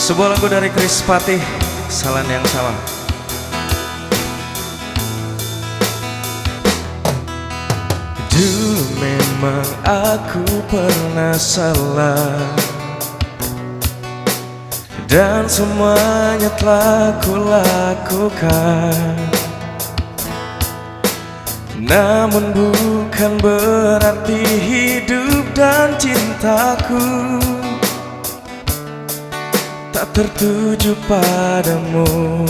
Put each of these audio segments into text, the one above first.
Sebuah lagu dari Chris Patih, Salah yang Salah. Dulu memang aku pernah salah, dan semuanya telah kulakukan. Namun bukan berarti hidup dan cintaku tak tertuju padamu.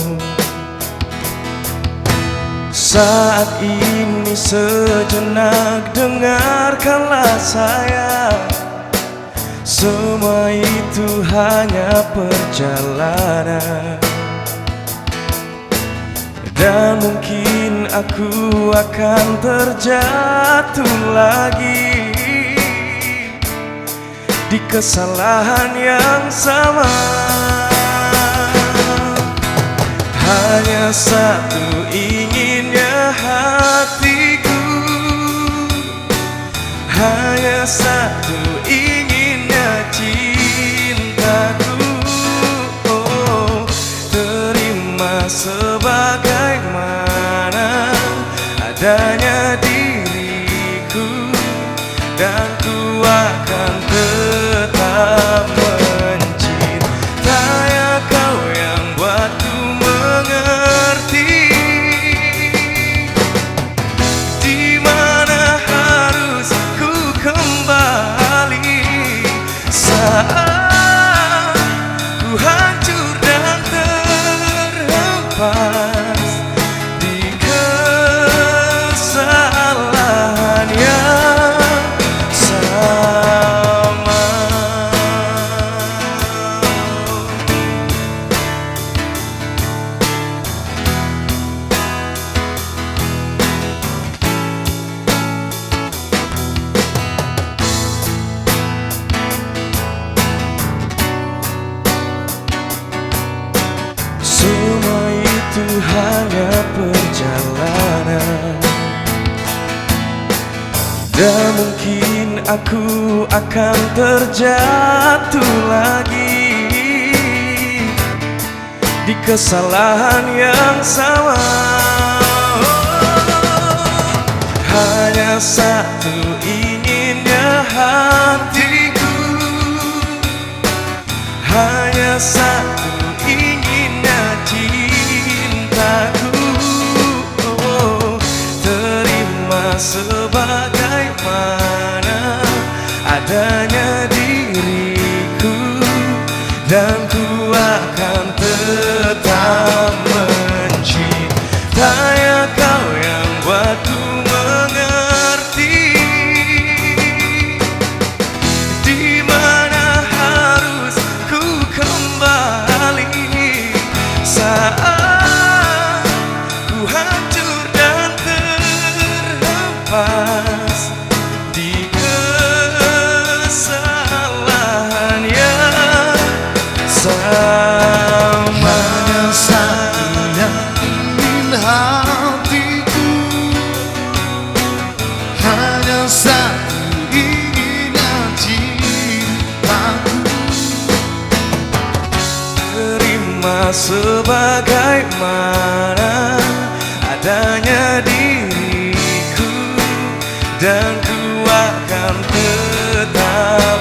Saat ini sejenak dengarkanlah sayang, semua itu hanya perjalanan, dan mungkin aku akan terjatuh lagi di kesalahan yang sama. Hanya satu inginnya hatiku, hanya satu inginnya cintaku. Oh, terima sebagaimana adanya diriku, dan ku akan tetap mencintai kau yang buatku mengerti di mana harus ku kembali saat ku hancur dan terhempas di kesalahan yang sama. Semua itu hanya perjalanan, dan mungkin aku akan terjatuh lagi di kesalahan yang sama. Hanya satu inginnya hatiku, hanya satu inginnya cintaku. Oh, terima sebagaimana adanya diriku, dan ku akan tetap mencintai kau yang buatku mengerti di mana harus ku kembali saat ku hancur dan terhempas di kesalahan yang sama. Hanya satu yang ingin hatiku, hanya satu inginnya cintaku. Terima sebagaimana adanya diriku, dan ku akan tetap